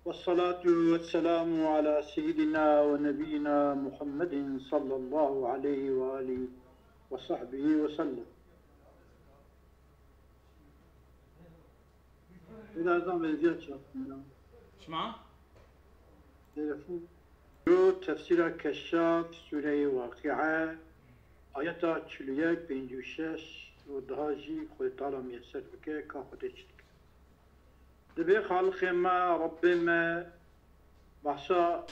والصلاة والسلام على سيدنا ونبينا محمد صلى الله عليه وآله وصحبه وسلم. إذا دام زيادة شمع؟ تلفون جو تفسير كشاف سورة واقعة آياتا تشليك بين جوشش ودهاجي خود تعالى ميسر بكي كافتش دبي خالق ما رب ما بحثا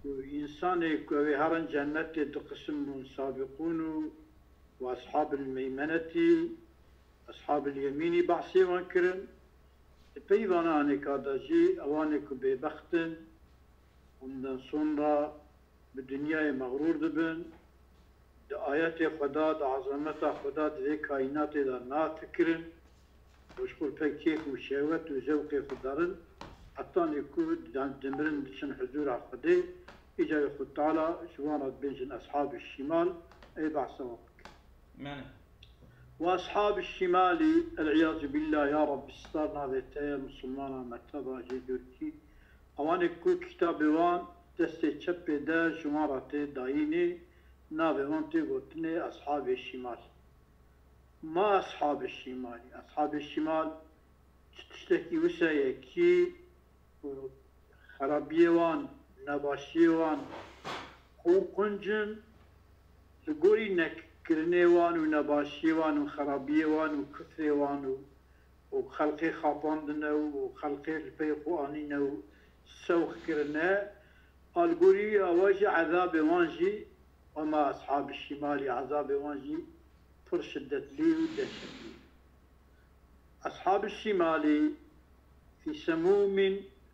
إنسان كوي هرن جنة تقسم سابقون وأصحاب الميمنة أصحاب اليمين بحثي وانكرن بيوانا نكاداجي أوانك ببختن ومن صنرا بالدنيا مغرور دبن دا آيات خدا دا عظمت خدا دا كائنات دا نافكرن وشكل بك كيف وشهوت وزوق خدارن حتى يكون دمرن دشن حضور خدي إجا يخد تعالى شوانات بنجن أصحاب الشمال أي بعثوا معنى وأصحاب الشمال العياذ بالله يا رب استرنا ذاتي مسلمانا مكتبا جيدوركي أواني كل كتاب وان دستي تشبه دا جمارة دايني نابي وانتي قلتني أصحاب الشمال. ما أصحاب الشمال؟ أصحاب الشمال تشتكي وسايكي خرابية وان نباشية وان قنجن تقولي انك كرنيوان ونباشيوان وخرابيوان وكفريوان وخلقي خاباندنا وخلقي البيقوانينا سوخ كرنا القولي أواجه عذاب وانجي وما أصحاب الشمال عذاب وانجي فرشدت لي ودشت لي. أصحاب الشمال في سموم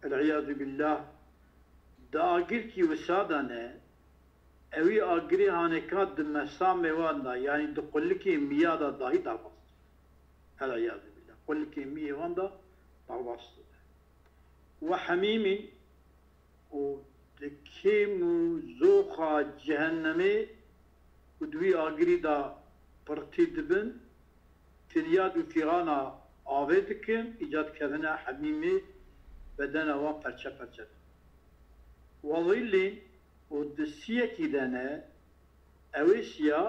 العياذ بالله داقركي وسادنا اوی آگری هانکات دمسام واندا یعنی دو قلکی میادا داهی دارباست العیاذ بالله قلکی می واندا دارباست و حمیم و دکیم و زوخا جهنمی و دوی آگری دا پرتی دبن فریاد و فیرانا آوه دکن ایجاد کردن حمیمی بدن وان پرچه پرچه وظلی ودسية كدانا أوسيا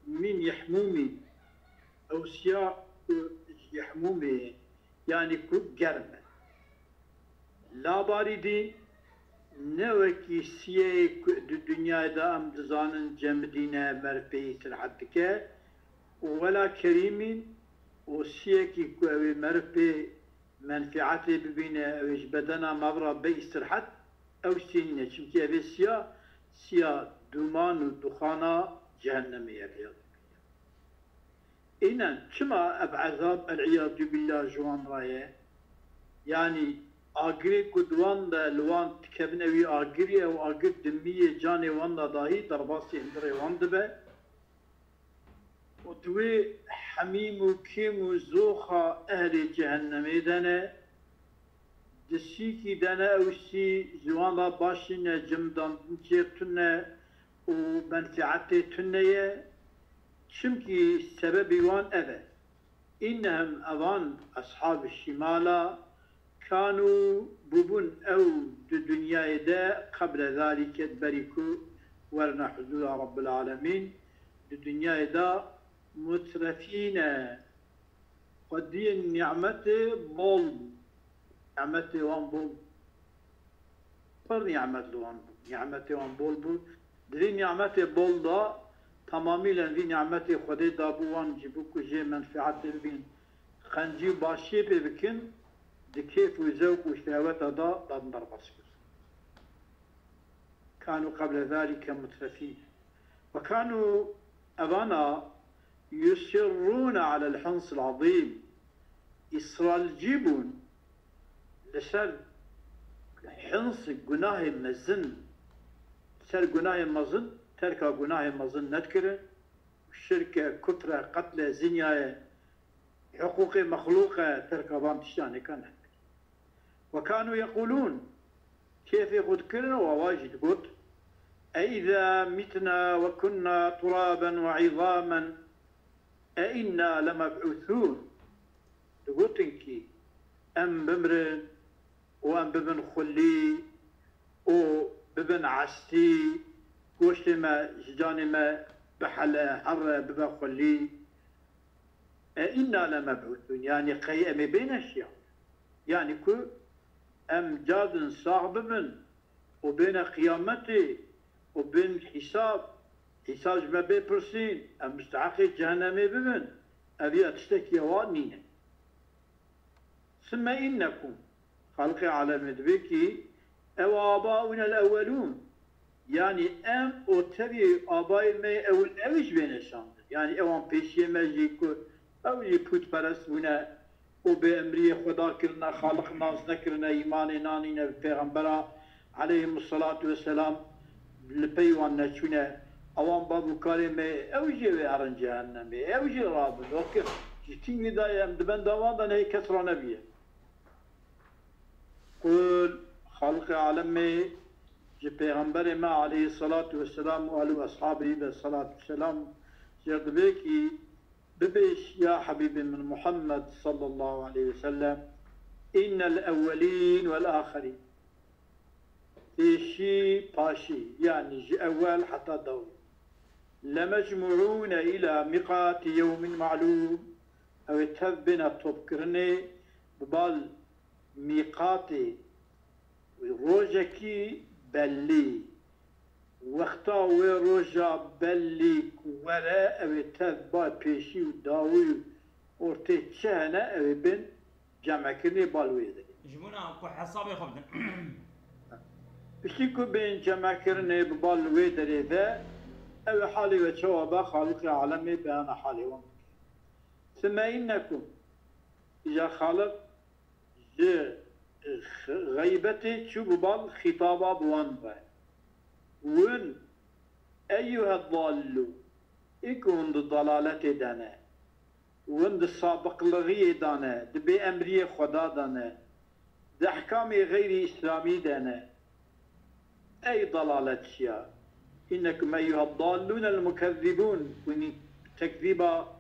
من يحمومي أوسيا يحمومي يعني كوب جرمة لا باردين نوكي سيا الدنيا دا أم دزان جمدينة مربي سرحتك ولا كريمين وسيا كي كوي مربي منفعتي ببينا ويش بدنا مبرا بي سرحت أو سينة çünkü أبي سيا دومان ودخانا جهنمية العياذ بالله. إنن كما أبعذاب العياذ بالله جوان رايه يعني آقري كدوان دا لوان تكبنوي آقري أو آقر دمية جاني وان دا داهي درباسي اندري وان دبه ودوي حميم وكيم وزوخا أهل جهنمي دانه دسيكي دانا أوسي جوانا باشينا جمدان تنة ومنفعتي تنية شمكي سببي وان أبا إنهم أوان أصحاب الشمال كانوا ببن أو الدنيا دا قبل ذلك بريكو ورنا حدود رب العالمين الدنيا دا مترفين قدي النعمة بول نعمتي وان بول بر نعمت وان بول نعمتي وان بول بول دري نعمتي بول دا تماميلا في نعمتي خدي دابو وان جيبوكو جي منفعتي بين خنجي باشي بكن دكيف وزوك وشهوات دا دندر بسكر كانوا قبل ذلك مترفين وكانوا أبانا يسرون على الحنص العظيم إسرائيل جيبون لسر حنص جناه مزن سر جناه مزن ترك جناه مزن نذكره الشركة كفرة قتل زنيا حقوق مخلوقة ترك بام تشاني كان وكانوا يقولون كيف يذكرنا وواجد قلت أإذا متنا وكنا ترابا وعظاما أإنا لمبعوثون قلت إنكي أم بمرن وان ببن خلي او ببن عستي گوشت ما جان ما بحل حر ببن خلي إنا لمبعوثون يعني قيام بين الشيء يعني كو أم جاد صعب من وبين قيامته وبين حساب ما بيبرسين أم مستحق جهنم بمن أبي أتشتكي وانين ثم إنكم خلق على مدبكي أو آباؤنا الأولون يعني أم أو تبي آباء ما أول أوش بين الشام يعني أوان بيشي ماجيكو أو يبوت برسونا وبأمري خدا كرنا خالق ناس نكرنا إيمان نانينا بفيغمبرا عليهم الصلاة والسلام لبيوان نشونا أوان بابو كاريمي أو جيوي عرن جهنم أو جي رابط وكي جتين بداية مدبن دوان دان هي كسر نبيه قل خلق عالمي جي بيغمبر ما عليه الصلاة والسلام وعلى أصحابه بالصلاة والسلام جرد بيكي ببيش يا حبيبي من محمد صلى الله عليه وسلم إن الأولين والآخرين إيشي باشي يعني جي أول حتى دور لمجموعون إلى ميقات يوم معلوم أو تبنا تذكرني ببال ميقاتي روجكي بلي وقتا وروجا بلي وراء أو تذبا بيشي وداوي ورتشانا أو بن جمع كني بالويدي جمونا كو حسابي خبدن بشيكو بين جمع كرني بالويدي ذا أو حالي وشوابا خالق العالمي بأنا حالي ومك ثم إنكم إذا خالق غيبتي شو ببال خطابا بوانبا ون أيها الضالو يكون ضلالة دانا ون السابق لغي دانا دبي أمري خدا دانا دحكام غير إسلامي دانا أي ضلالة شيا إنكم أيها الضالون المكذبون وني تكذيبا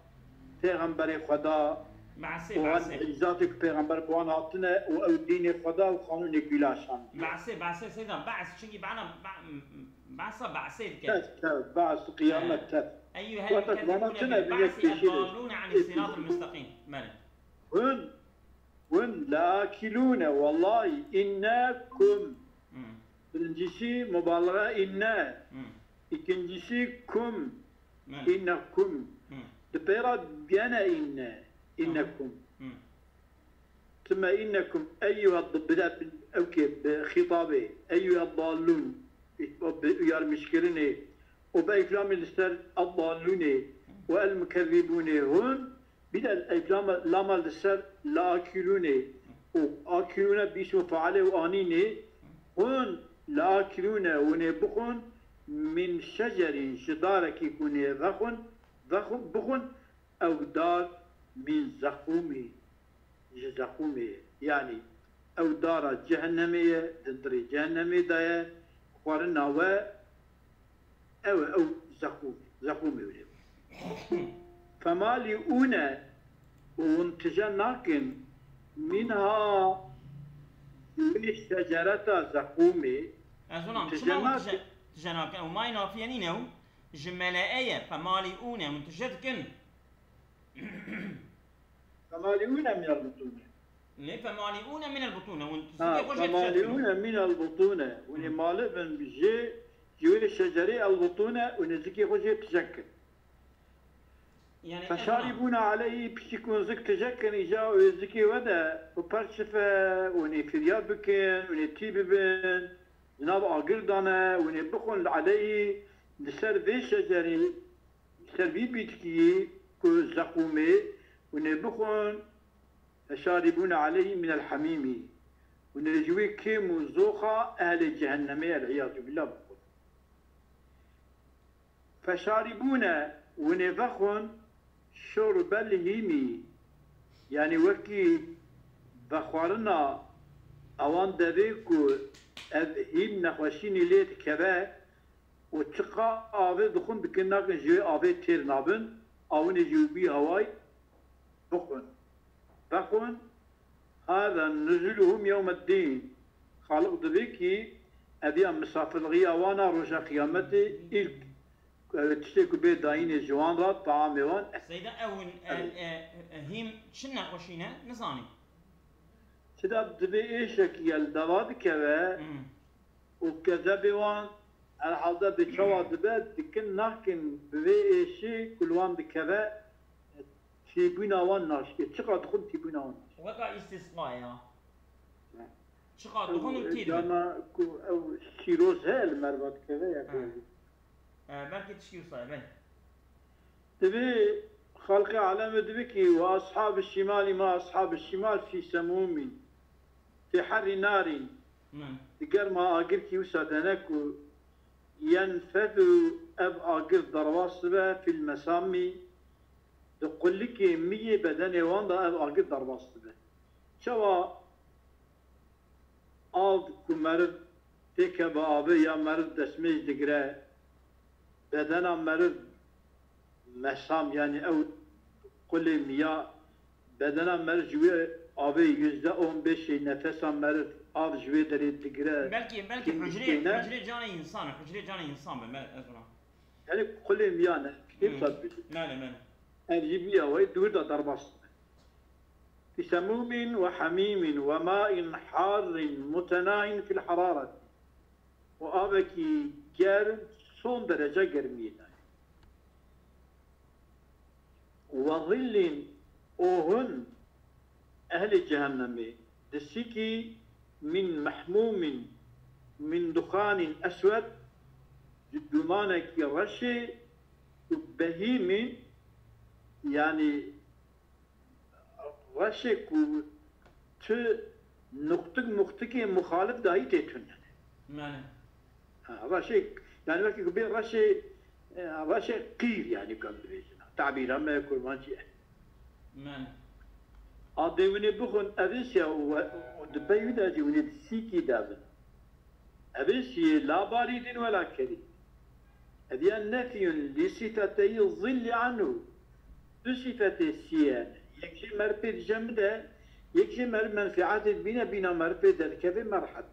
تغنبري خدا بعسي ذاتك بيغمبر بوان هاتنا او دين خدا وقانون كلاشان بعسي سيدا بعس شيء بعنا بعسي بعس قيامة تف أيها المكذبون بالبعث الضالون عن الصراط المستقيم مالك ون لاكلون والله إنكم بنجيسي مبالغة إنا إكنجيسي كم إنكم دبيرا بيانا إنكم ثم إنكم أيها الضبدات أوكي بخطابه أيها الضالون يا المشكلين وبإكلام الستر الضالون والمكذبون هون بدأ الإكلام لما الستر لاكلون وآكلون باسم فعله وآنين هون لاكلون ونبخون من شجر شدارك يكون بخون أو دار من زخومي يعني أو دار جهنمية دندري جهنمي دايا قارنا و أو زخومي فمالئون وانتجناكن منها من الشجرة زخومي تجناكن وما ينافينينه جملائية فمالئون منتجتكن فمالئون من البطونة ليه فمالئون من البطونة فمالئون من البطونة ونمالئ من بجي جوي الشجرة البطونة ونزكي خوشي تشكل يعني فشاربون عليه بشكون زك تشكل إجاو يزكي ودا وبرشفة ونفرياد بكن ونتيب بن جناب آقردانا ونبخون عليه لسر في الشجرة لسر في بيتكي كو زقومي ونبخون شاربون عليه من الحميم ونجوي كيم وزوخة أهل جهنم العياذ بالله بقول فشاربون ونبخون شرب الهيمي يعني وكي بخورنا اوان دبيكو هيم نخوشيني ليت كبا وتقا آوه دخون بكناك جوي آوه تير نابن آوه نجوبي هواي بخون هذا نزلهم يوم الدين خالق دبيكي أبيا مسافر غيا وانا رجع قيامتي إلك تشتكوا بيت داين جوان را طعام وان سيدا أون هيم شنا وشينا نزاني سيدا دبي إيشك يلدواد كذا وكذا بوان الحالة بتشوا دبي دكن نحكن ببي إيشي كل وان بكذا تيبونا وان ناشكي تشقى دخل تيبونا وان وقع استثناء يا شقا دخون كتير جانا أو شيروز هاي المربط كذا يا كذا بلكي تشكيو صاحبين تبي خلق علامة دبكي وأصحاب الشمال ما أصحاب الشمال في سموم في حر نار تقر ما أقرك يوسدنك ينفذ أب أقر درواصبة في المسامي تقول لك 100 بدن واندا أب أقر درواصبة شوا آب كمرد تكبا أبي يا مرد دسمي دقرأ بدنا مرد مسام يعني أو كل مياه بدنا مرد جوي أبي %15 نفسا مرد آب جوي دريد دقرأ بلكي حجري جاني إنسان يعني كل مياه كيف صدق ماله الجبية وهي دور ضرباص في سموم وحميم وماء حار متناهٍ في الحرارة وآبكي جارم son derece germiydi. وظل اوهن اهل جهنم دسيكي من محموم من دخان اسود دمانك رشي بهيم يعني رشي ت نقطة مخالف داي تيتون يعني رشي يعني لك بين رشي قير يعني كم بيجنا تعبيرا ما يكون ماشي نعم أديوني بخون أبيسيا ودبيودا ديوني سيكي دابن أبيسيا لا بارد ولا كريم هذه نفي لصفتي الظل عنه بصفة السيان يكشي مرفد جمده يكشي منفعات بنا مرفد الكفي مرحب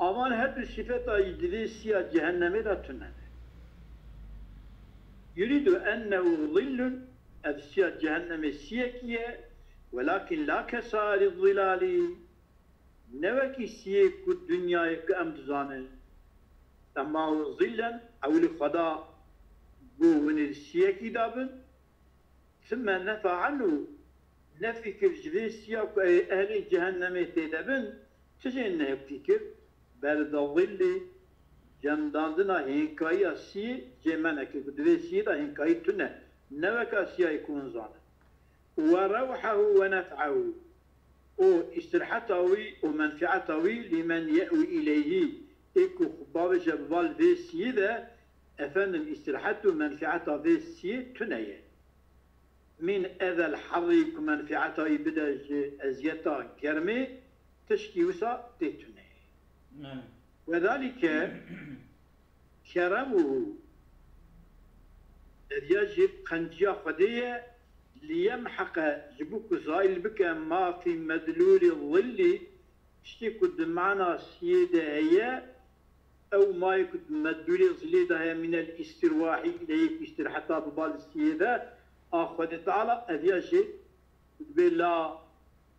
أمان هذه الصفة يدريسيا جهنم لا تنال يريد أنه ظل أبسيا جهنم السيكية ولكن لا كسار الظلال نوكي سيك الدنيا كأمتزانه أما ظلا أو الخضاء بوهن السيكي دابن ثم نفى عنه نفي كرجليسيا أهل جهنم تدابن تجينا يبتكر بل ظل جمداندنا هنكايا سي جمانك دويسي دا هنكاي تنه نوكا سيا يكون زانه وروحه ونفعه او استرحتوي ومنفعتوي لمن يأوي إليه إيكو خباب جبال في سيدة أفن استرحته منفعته في سيد تنية من أذى الحريق منفعته يبدأ أزيتا كرمي تشكيوسا تتنية وذلك كرمه يجب قنجيا خدية ليمحق جبوك زايل بك ما في مدلول الظل اشتكوا دمعنا سيدة هي أو ما يكون مدلول الظل هي من الاسترواح إليك استرحتها ببال السيدة أخذ تعالى أدياشي بلا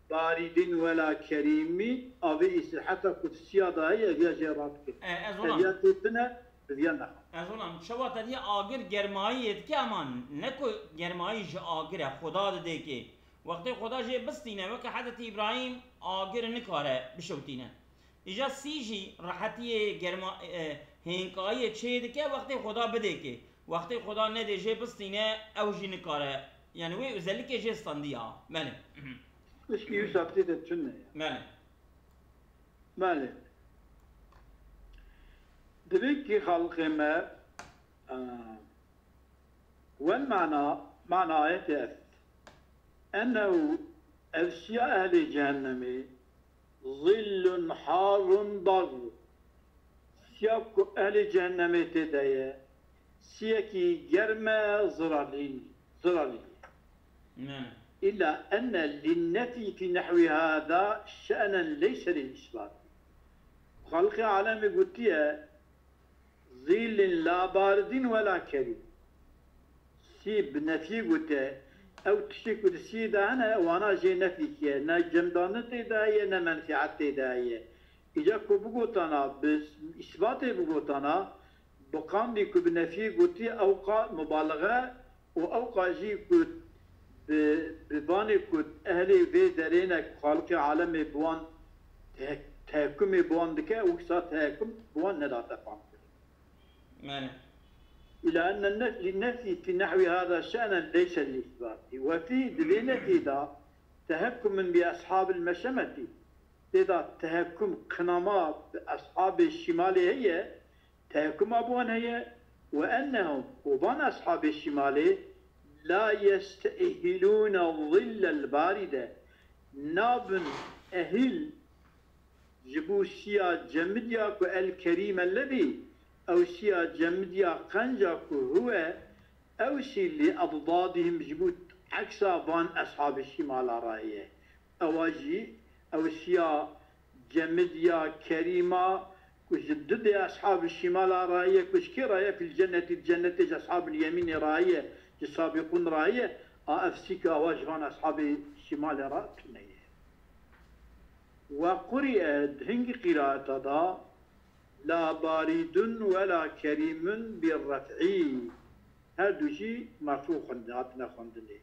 بارد ولا كريم أبي استرحتها كتسيادة هي أدياشي راتك أدياشي تنا بديانا أظن شوات هذه آگر گرمایی که امان نکو گرمایی ج آگر خدا ده که وقتی خدا جه بستینه وقت حضرت ابراهیم آگر نکاره بشوتینه ایجا سیجی راحتی گرما هنگایی چه ده که وقتی خدا بده که وقتی خدا نده جه بستینه اوجی نکاره يعني وي özellikle جه استاندیا بله مش كي يوسف تيت تشنه بله بله دبيكي خلق ما والمعنى معنى آية أنه أشياء أهل جهنم ظل حار ضر سياق أهل جهنم تدايا سياكي جرمى زرالي نعم إلا أن للنفي في نحو هذا شأنا ليس للإثبات. خلق عالم قلتيها ظل لا بارد ولا كريم، سيب نفي قلتها أو تشيك السيدة أنا وأنا جي نفيك نا جمدان تداية نا منفعت تداية إذا كبقوتنا بس إثبات بقوتنا بقام بك بنفي قلتي أوقع مبالغة وأوقع جي كت بباني كت أهلي في درينك خالق عالم بوان تحكم بوان دكا وكسا تحكم بوان ندا تفهم. إلى أن للنفي في نحو هذا شأنا ليس للإثبات، وفي دليل إذا تهكم بأصحاب المشمة إذا تهكم قنامات بأصحاب الشمال هي تهكم أبوان هي، وأنهم وبان أصحاب الشمال لا يستأهلون الظل الباردة ناب أهل جبوسيا جمدياك الكريم الذي أو شيا جمديا قنجاك هو أو شي لأضدادهم جبوت عكس بان أصحاب الشمال رأيه أواجي أو شيا جمديا كريمة وجدد أصحاب الشمال رأيه كشكي رأيه في الجنة أصحاب اليمين رأيه السابقون رأيه أفسك أواجهان أصحاب الشمال رأيه. وقرئت هنج قراءة دا لا بارد ولا كريم بالرفع، هذا شيء مرفوع عندنا خندني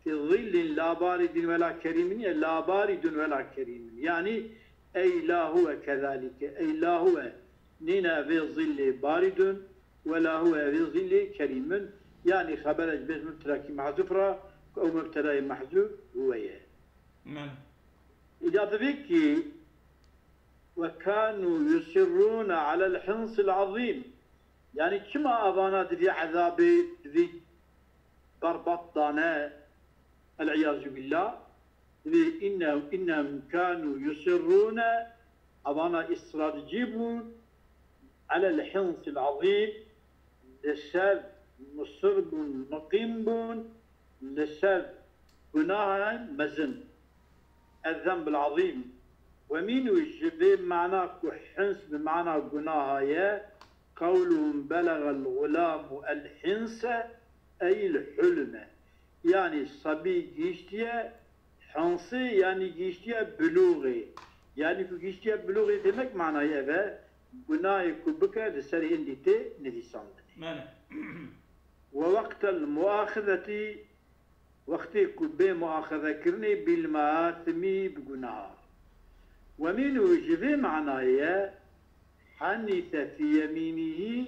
في ظل لا بارد ولا كريم، لا بارد ولا كريم يعني أي لا هو كذلك، أي لا هو نينا في ظل بارد ولا هو في ظل كريم، يعني خبرج بس مبتدا محذوف أو مبتدا محذوف هو نعم. إذا ذبيكي وكانوا يصرون على الحنص العظيم، يعني كما أظنت في عذاب ذي ضربة دانا العياذ بالله، إنهم كانوا يصرون أظن إصرار جيبون على الحنص العظيم لسبب مصر مقيم بون لسبب جناها مزن الذنب العظيم. ومن يجب معنى حنس بمعنى جناها قولهم بلغ الغلام الحنس أي الحلم، يعني الصبي جيشتيا حنسي يعني جيشتيا بلوغي، يعني جيشتيا بلوغي demek معنى يبا جناها كبكة لسري انديتي نديسان. ووقت المؤاخذة وقت كبه مؤاخذة كرني بالمآثم بجناها. ومن وجب معناه حنث في يمينه،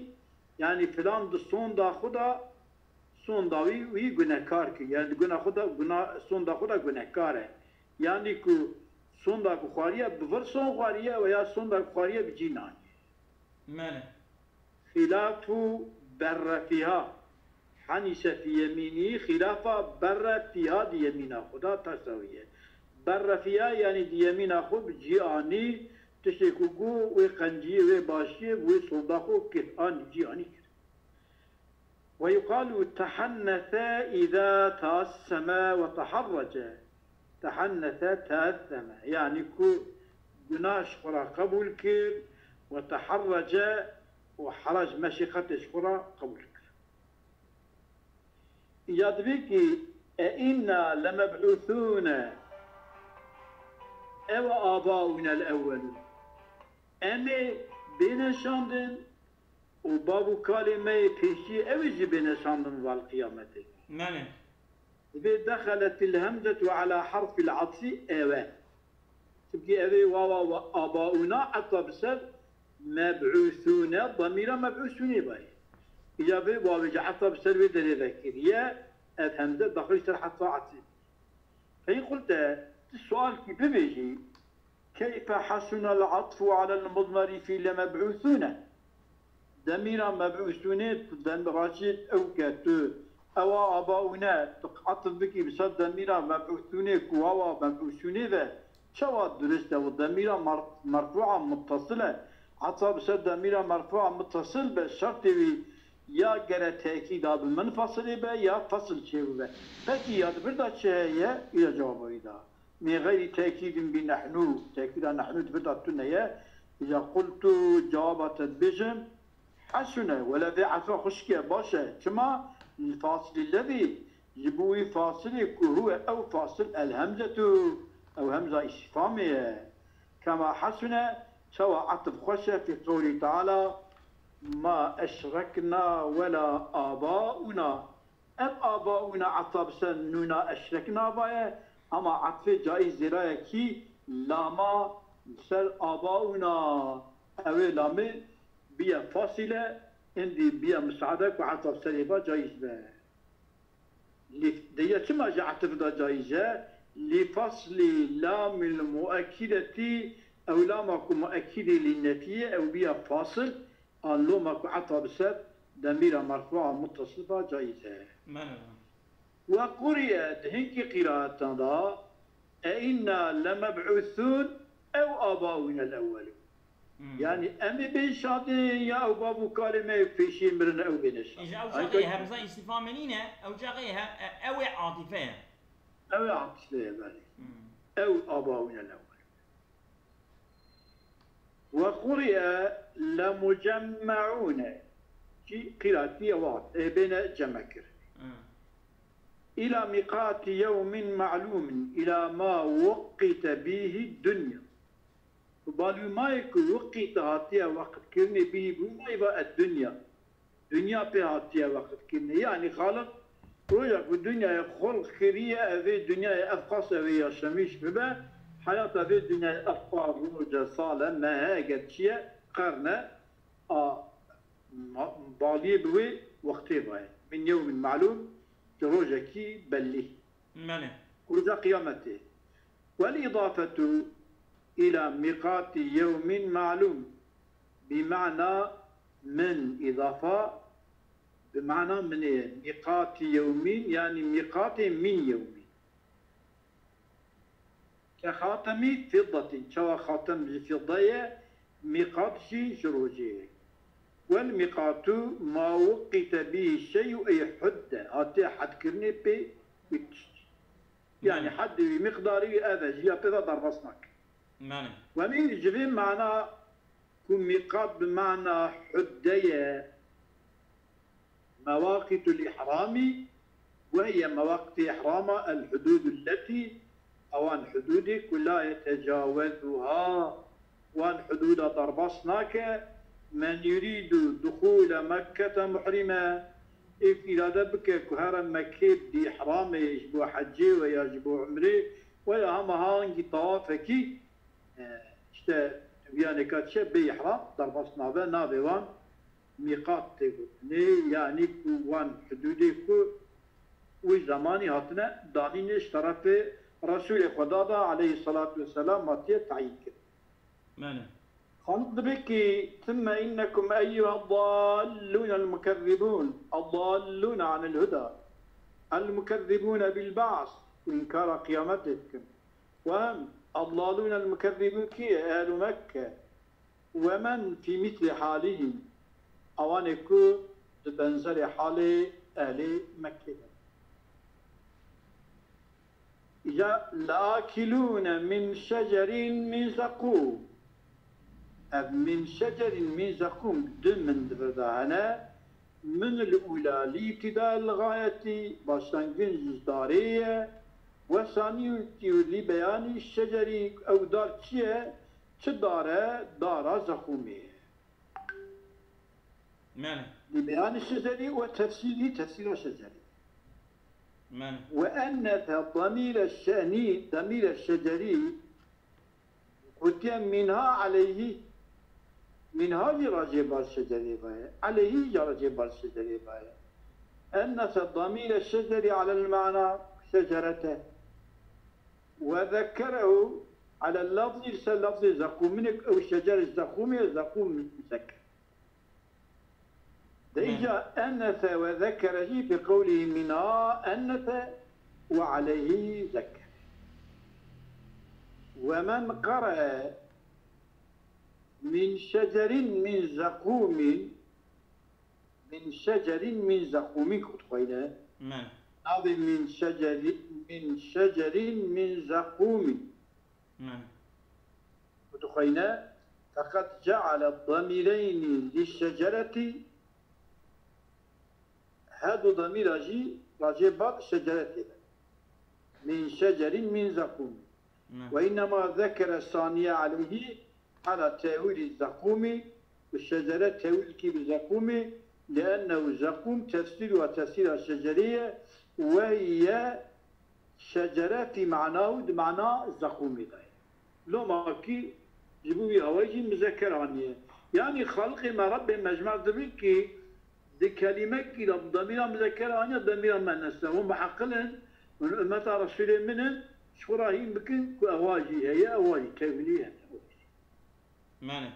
يعني فلان دستون دا خدا صون داوي وي جناكار كي، يعني جنا خدا جنا صون دا خدا جناكاره، يعني كو صون دا خارية بفر صون خارية ويا صون دا خارية بجنان. خلاف بر فيها حنث في يمينه خلاف بر فيها دي يمينه خدا تساويه. بر فيها يعني دي يمين خود جياني تشكوكو وقنجي وباشي وصنداقو كتان جياني. ويقال تحنث إذا تأسم وتحرج، تحنث تأثم يعني كو جناش خرا قبول كر وتحرج وحرج مشيخة شخرا قبول كر. يدبيكي إنا لمبعوثون أو آباؤنا الأولون، أما بنشاندن وبابو كلمة بيشي أوجي بنشاندن والقيامة. نعم. دخلت الهمزة على حرف العطف أوا، تبقي أبي واوا آباؤنا عطب سب مبعوثون ضمير مبعوثون باي، إذا بي واوا عطب سب بدل ذكر يا الهمزة دخل شرح عطف. فإن قلت السؤال كيف بيجي كيف حسن العطف على المضمر في لمبعوثون، ضمير مبعوثون راشد أو كاتو أو آباؤنا عطف بكي بسبب ضمير مبعوثون كواوا مبعوثون ذا شواد درست والضمير مرفوعة متصلة عطف بسبب ضمير مرفوعة متصل بالشرط يا جرى تأكيد هذا المنفصل به يا فصل شيء به فكي هذا بردا شيء إلى جوابه إذا من غير تأكيد بنحن تأكيد نحن تبدا تنيا إذا قلت جواب تدبجم حسنا ولا ذي عفا خشكي باشا كما الفاصل الذي يبوي فاصل هو أو فاصل الهمزة أو همزة استفهامية كما حسنا سواء عطف خشة في قوله تعالى ما أشركنا ولا آباؤنا أم آباؤنا عطب سنونا أشركنا بايا أما عطف جائز ذرايا كي لاما سر آباؤنا أو لامي بيا فاصلة عندي بيا مساعدة وعطف سريبا جائز بايا دي كما جاء عطف دا جائزة لفصل لام المؤكدة أو لامكم مؤكدة للنفي أو بيا فاصل اللومك عطب سب ضمير مرفوع متصلة جائزة وقرئت هنك قراءة دا أئنا لمبعوثون أو آباؤنا الأول يعني أمي بين شاطئ يا أو بابو كلمة في شيء مرنا أو بينش إذا أو شاقيها مثلا استفهام منينة أو شاقيها أو عاطفة أو عاطفة بالي أو آباؤنا الأول وقرئ لمجمعون في قراءة واحد بين جمكر إلى ميقات يوم معلوم إلى ما وقت به الدنيا وبالو ما يكون وقت هاتيا وقت كرني به بما يبقى الدنيا دنيا بهاتيا وقت كرني يعني خالق رويك الدنيا خلق خيرية أبي الدنيا أفقص أبي يشميش بما حياة في الدنيا أفقار روجة صالة ما هاجت شيء قرنة بالي بوي وقتي باي من يوم معلوم روجة كي بلي روجة قيامته والإضافة إلى ميقات يوم معلوم بمعنى من إضافة بمعنى من ميقات يوم يعني ميقات من يوم كخاتم فضة شوى خاتم الفضة ميقات شي شروجي والميقات ما وقت به الشيء أي حد هاتي حد كرني بي يعني حد بمقداره أبجي بذا ضربصناك ومن يجري معنى كم ميقات بمعنى حدية مواقت الإحرام وهي مواقت إحرام الحدود التي أوان حدود كلها يتجاوزها وان حدود ضربصناك من يريد دخول مكة محرما إذا دبك كهرا مكة دي حرام يجبو حجي ويجبو عمري ويا هم هانجي طوافكي اشتا يعني كاتشة بيحرام ضربصنا به نابي وان ميقات تقول يعني وان حدودي كو وزماني هاتنا دانينش طرف رسول خدا عليه الصلاة والسلام ماتيه تعيين كده خلق بك ثم إنكم أيها الضالون المكذبون الضالون عن الهدى المكذبون بالبعث وإنكار قيامتكم وهم الضالون المكذبون كي أهل مكة ومن في مثل حالهم أوانكو تبنزل حال أهل مكة إذا لآكلون من شجر من زقوم من شجر من زقوم دمن دفردانا من الأولى لابتداء الغاية باشتنجن جزدارية وثاني لبيان الشجر أو دار تشيه دار زقومية لبيان الشجر تفسير الشجر وأن ضمير الشأني ضمير الشجري قلت منها عليه منها جراجب الشجري باية عليه جراجب الشجري باية أن ضمير الشجري على المعنى شجرته وذكره على اللفظ زقومنك أو الشجر الزقومي زقوم مسكر إجا أنث وذكر في قوله منها أنث وعليه ذكر ومن قرأ من شجر من زقوم من شجر من زقوم كتخينا من ناوي من شجر من زقوم من كتخينا فقد جعل الضميرين للشجرة هذا ضمير راجي بعض شجرة من شجر من زقوم وإنما ذكر الثانية عليه على تأويل الزقوم والشجرة تأويل كيف الزقوم لأنه الزقوم تفسيرها الشجرية وهي شجرة في معناه بمعنى الزقوم لو ما كي جيبوا هواجي مذكر عنيه يعني خلق ما رب مجمع ذبيكي دي كلمة كده ضمير مذكر عنيه ضمير مؤنث هم بحقلن من أمة رسول منهم شورا هي يمكن أواجي هي أواجي توليها معنى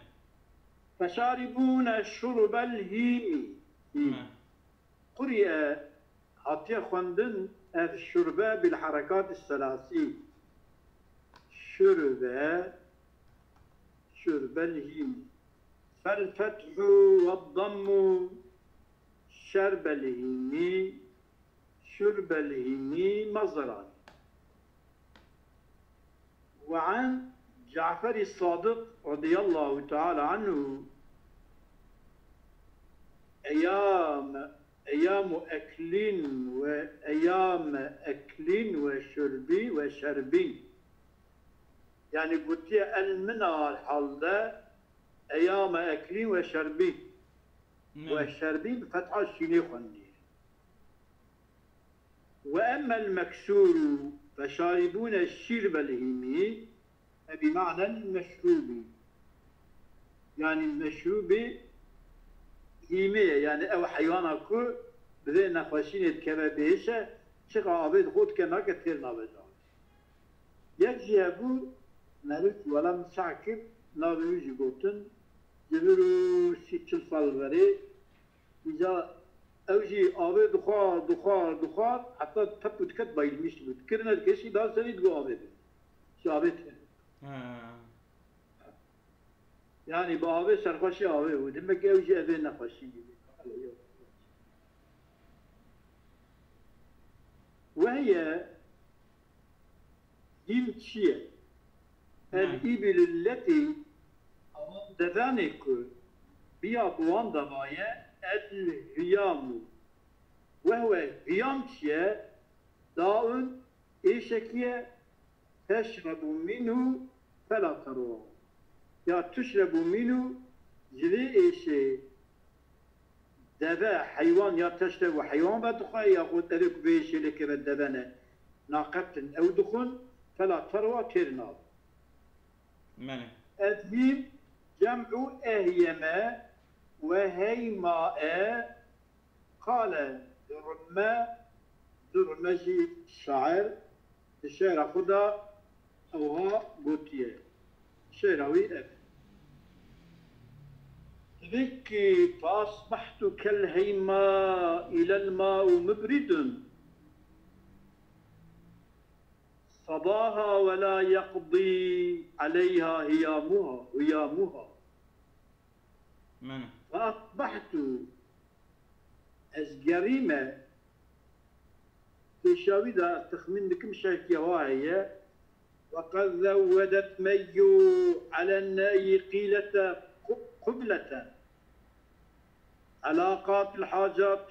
فشاربون شرب الهيم قرئ عطية خندن الشربة بالحركات الثلاثية شرب الهيم فالفتح والضم شرب الهيم شرب الهيم مصدران وعن جعفر الصادق رضي الله تعالى عنه أيام أكل وشرب يعني قلت المنى الحال أيام أكل وشرب وشرب بفتح الشين خندي وأما المكسور فشاربون الشرب الهيمي بمعنى المشروب يعني المشروب هيمية يعني أو حيوانك بدأ نخوشين الكما بيشة شقا عبيد خود كما كثير نابجان يجي أبو ملك ولم شاكب نابيوجي قوتن جبرو سيتشل فالوري إذا أوجي آبي دخار حتى تبت كت بايلميش بود كرنا الكشي دار سنيد قو آبي شو آبي يعني بآبي سرخوشي آبي بود دمك أوجي أبي نخوشي وهي يمشي الإبل التي دفانك بيابوان دبايا الهيام وهو هيام شيء داء إيشكية تشرب منه فلا تروى يا تشرب منه جلي إيشي دبا حيوان يا تشرب حيوان بدخل ياخذ أدك بيشي لك بالدبانة ناقة أو دخن فلا تروى ترناب أذيب جمع أهيما وهيماء قال درمجي الشعر خدا أوها قوتيه شعراوي أب ذكي فأصبحت كالهيماء إلى الماء مبرد صباها ولا يقضي عليها هيامها فأصبحت أزجريمة في شاويدة تخمين لكم شاكي واهية وقد ذودت ميو على الناي قيلة قبلة علاقات الحاجات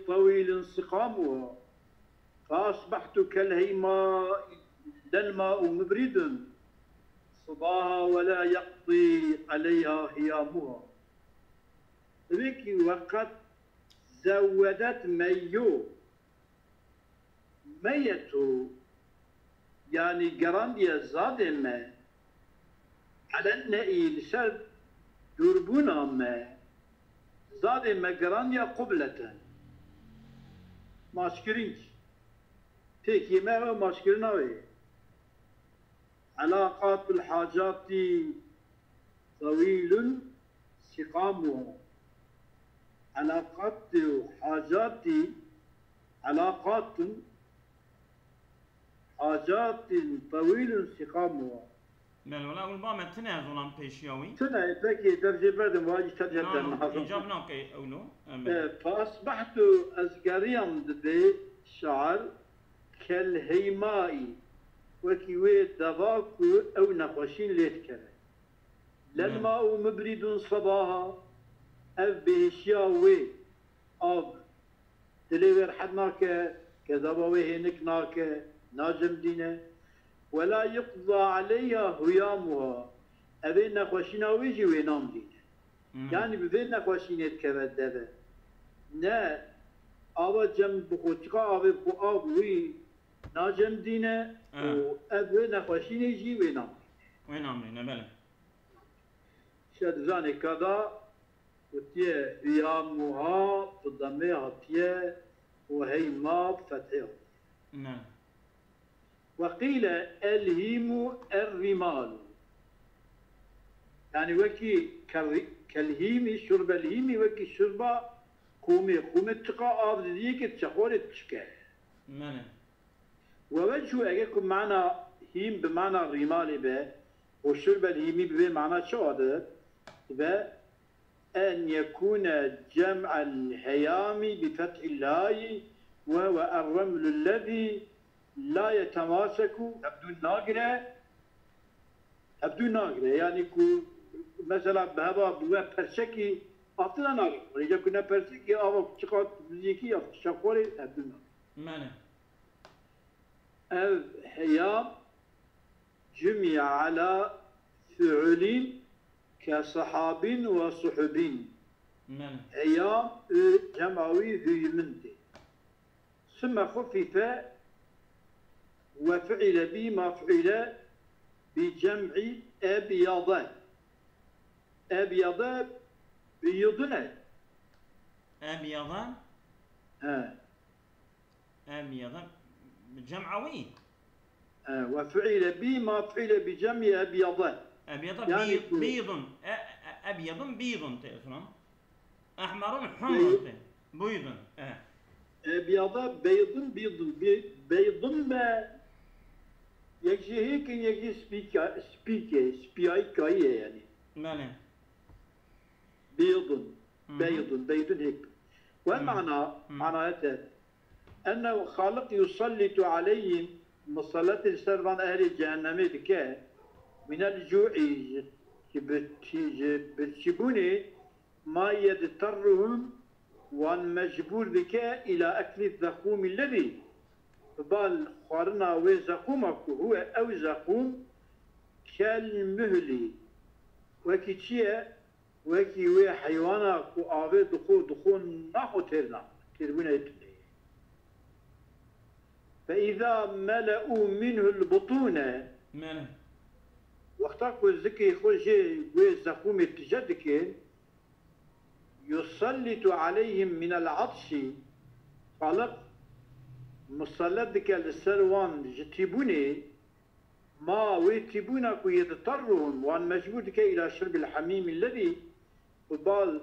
طويل انسقامها فأصبحت كالهيماء الماء مبرد صباها ولا يقضي عليها هيامها ذكي وقد زودت ميو ميتو يعني جرانديا زادمة على النئي لسر دربونا ما زادمة جرانديا قبلة ماشكرينش تيكي ما ماشكرناوي علاقات الحاجات طويل سقامها علاقات حاجات طويل سقامها بله ولا أقول بام تنه زولان بيشياوي سنة بكي درجة بدن واجي تجد نعم إجاب ناقي أولو فأصبحت أزقريا دي شعر كالهيمائي وكيوي دباكو أو نقوشين ليتكره للماء مبرد صباها أب بهشياوي أب دليور حدناك كذبوي هنكناك ناجم دينه ولا يقضى عليها هيامها أبين نقوشين ويجي وينام دينه يعني ببين نقوشين يتكبد دبه نا أبا جم بخوتقا أبي بخو أبوي ناجم دينه وأبين نقوشين يجي وينام وينام دينه بله شدزاني كذا وتيه هيامها تضميها تيه وهي ما فتحه نعم وقيل الهيم الرمال يعني وكي كالهيم شرب الهيم وكي شرب قومي تقا آب ديك تشخور تشكه نعم ووجهه أجيكم معنى هيم بمعنى الرمال به وشرب الهيم بمعنى شو هذا به أن يكون جمع الهيام بفتح الله وهو الرمل الذي لا يتماسك أبدو ناقرة يعني كو مثلا بهذا بوا برشكي أصلا ناقرة ولذا كنا برشكي أو شقات بزيكي أو شقوري أبدو ناقرة الهيام جمع على فعل كصحاب وصحب هيام جمعوي ذي منتي ثم خفف وفعل به ما فعل بجمع أبيض بيضنا أبيض أبيض جمعوي وفعل به ما فعل بجمع أبيض أبيض يعني بيض أبيض بيض تأثنا أحمر حمر بيض أبيض بيض ما يجي هيك يجي سبيكاي يعني ماله بيض هيك والمعنى معناته أنه خالق يسلط عليهم مصلات السربان أهل جهنم بك من الجوع بتشبوني ما يضطرهم وان مجبور بك إلى أكل الزقوم الذي بال خارنا وزقومك هو أو زقوم كالمهلي وكيتشيه وكي وي حيوانك وآبي دخون ناخو تيرنا تيربونا يتلي فإذا ملأوا منه البطونة وقتك والذكي خرجي وزقوم التجدكين يسلط عليهم من العطش خلق مسلطك للسروان جتيبوني ما ويتيبونك ويضطرهم وان مجبورك الى شرب الحميم الذي قبال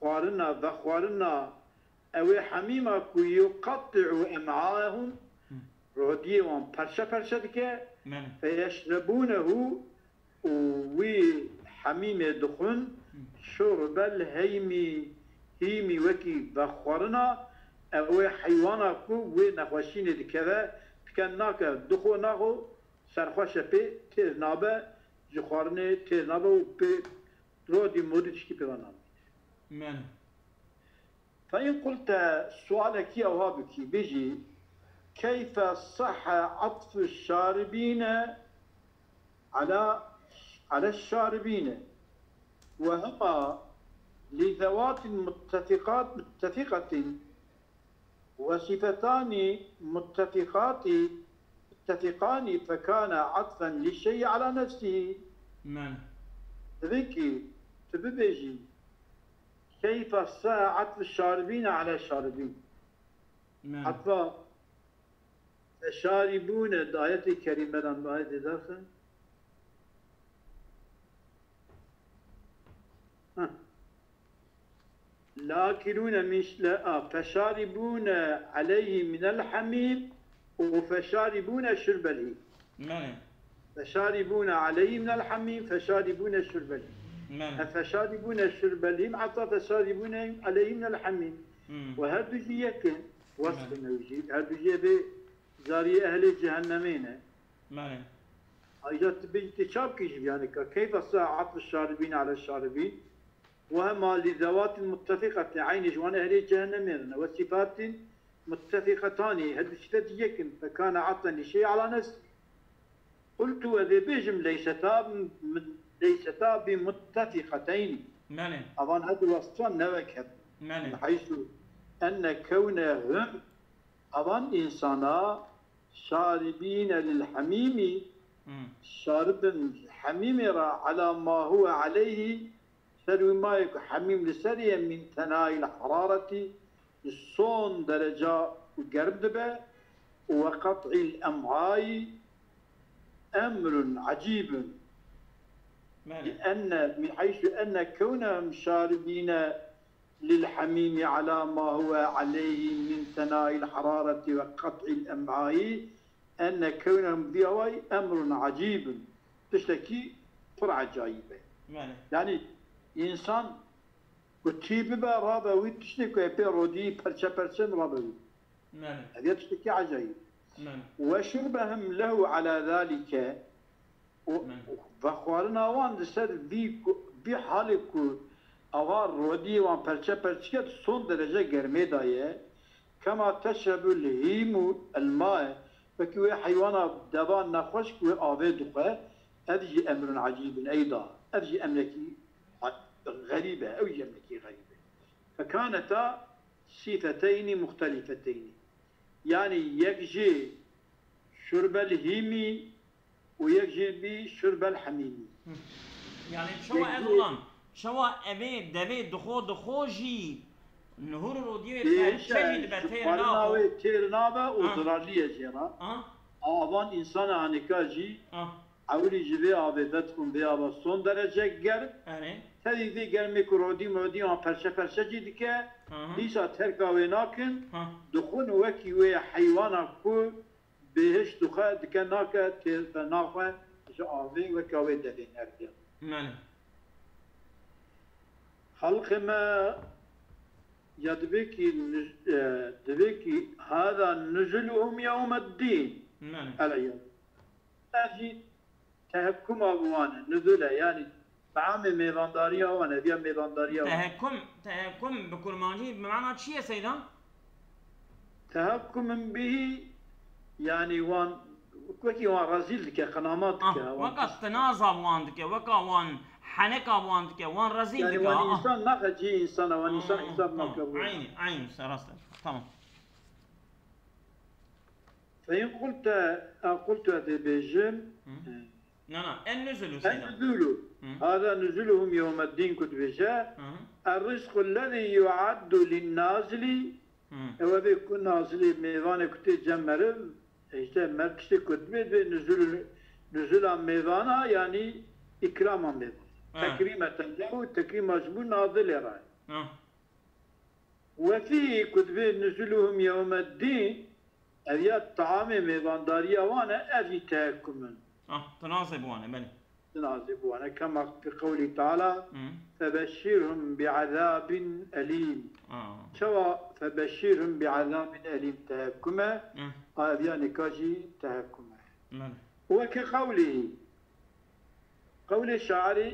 خوارنا او حميمك يقطع امعاءهم رودي وان برشا فيشربونه وحميم دخن شرب الهيمي وكي بخورنا او حيوانك ونخوشين دكذا كانك دخوناغو سرخوش بي تيرنابه جخورني تيرنابه وبي رودي مودتشكي بيوانا فإن قلت سؤالك يا وهابكي بيجي كيف صح عطف الشاربين على الشاربين وهما لذوات متفقة وصفتان متفقان فكان عطفا للشيء على نفسه ذكي تببيجي كيف صح عطف الشاربين على الشاربين عطفا الشاربون الآية الكريمة الآية داخل لاكلون من فشاربون عليه من الحميم وفشاربون شرب الهيم فشاربون عليه من الحميم فشاربون شرب الهيم ماله فشاربون شرب الهيم حتى فشاربون عليه من الحميم وهذا يكن وصف نوجي هذا زاري أهل جهنمين ماله إذا تبي تشاب كيش يعني كيف ساعة الشاربين على الشاربين وهما لذوات متفقة عين جوان أهل جهنمين وصفات متفقتان هذا الشتات يكن فكان عطا لشيء على نفسه قلت وذي بجم ليستا بمتفقتين ماله أظن هذا الوصفان نوكب من حيث أن كونهم أظن إنسانا شاربين للحميم شارب الحميم على ما هو عليه سلو ما يكون حميم لسرية من ثناء الحرارة الصون درجة وقرب دبا وقطع الأمعاء أمر عجيب لأن من حيث أن كونهم شاربين للحميم على ما هو عليه من ثناء الحرارة وقطع الأمعاء أن كونهم بيواي أمر عجيب تشتكي فرعة جايبة يعني إنسان وتشيب رابا وتشتكي بيرودي برشا رابا هذا تشتكي عجيب وشربهم له على ذلك وخوارنا وان دسر بحالك أوار رودي وان برشا صون درجة جرمي دايه كما تشرب الهيم الماء فكوي حيوانا دبان نخوش كوي آوه دقه أذي أمر عجيب أيضا أذي أمريكي غريبة أو أمريكي غريبة فكانتا صفتين مختلفتين يعني يكجي شرب الهيمي ويكجي بشرب الحميمي يعني شو أذلان شو أبي دبي دخوجي نهور روديو تشهد بتيرنا تيرنا وزرالية جرا أظن إنسان عنكاجي أولي جبي عبادتكم بيا صون درجة جر هذه ذي جرمي كرودي مرودي عن فرشة جدك ليس تركا ويناكن دخون وكي ويا حيوانا كو بهش دخل دكناك تناقة جاوي وكاوي دفين أرجع خلق ما يدبكي هذا نزلهم يوم الدين العياذ أجي تهكم أبوانا نزله يعني بعام ميرانداريا وانا بيا ميرانداريا تهكم بكرمانجي بمعنى شيء يا سيدا؟ تهكم به يعني وان وكي وان رزيل دك قنامات دك وكا استنازا وان دك وكا وان حنكا وان دك وان رزيل دك يعني وان إنسان نخجي إنسان وان إنسان حساب نكبر عيني سراسل تمام فإن قلت هذا بيجم النزل سيدا النزل هذا نزلهم يوم الدين كنت بيجا الرزق الذي يعد للنازل هو بيكون نازل ميزان كنت جمرم işte merkezi kutbet ve nüzul meyvana yani ikram meyvan. Tekrimeten lahu tekrim mecbur nazil yarar. Ve fi kutbe nüzuluhum yevmeddin eviyat taami meyvandariya vana evi tehekkumun. تناسب وانا بني تناسب وانا كما في قوله تعالى فبشرهم بعذاب أليم شوى فبشرهم بعذاب أليم تهكما يعني كاجي تهكما وكقوله قول الشاعري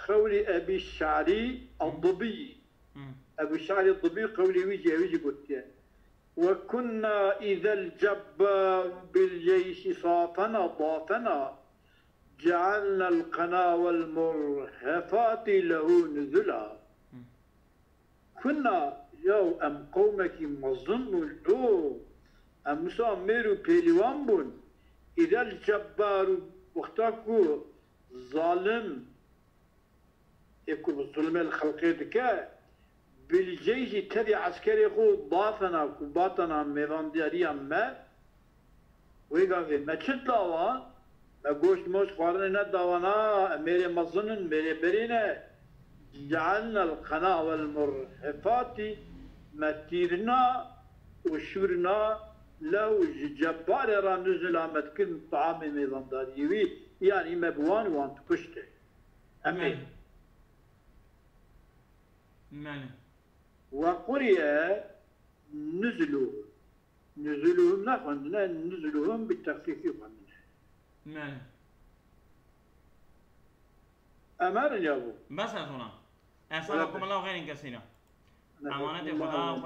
قول أبي الشعري الضبي أبو الشعري الضبي قولي ويجي قلت وكنا إذا الجبار بالجيش صافنا ضافنا جعلنا القنا والمرهفات له نزلا كنا يو أم قومك مظن الأو أم مسامر بيلوان بون إذا الجبار وقتاكو ظالم يكو بالظلم الخلقي دكا بالجيش تبع عسكري خو ضافنا كباتنا ميدان دياريا ما ويقال ما تشتلاوا ما قوش موش خوارنا داوانا ميري مظنن ميري برينا جعلنا القناة والمرهفات متيرنا وشورنا لو جبار را نزل آمد کن طعام میدان داریوی يعني مبوان وانت كشته أمين ماله وقرئ نزلهم نخوندنا نزلهم بالتخفيف يخوندنا ماله أمان يا أبو بس يا سونا أسألكم الله خير كثيرا أمانة خدا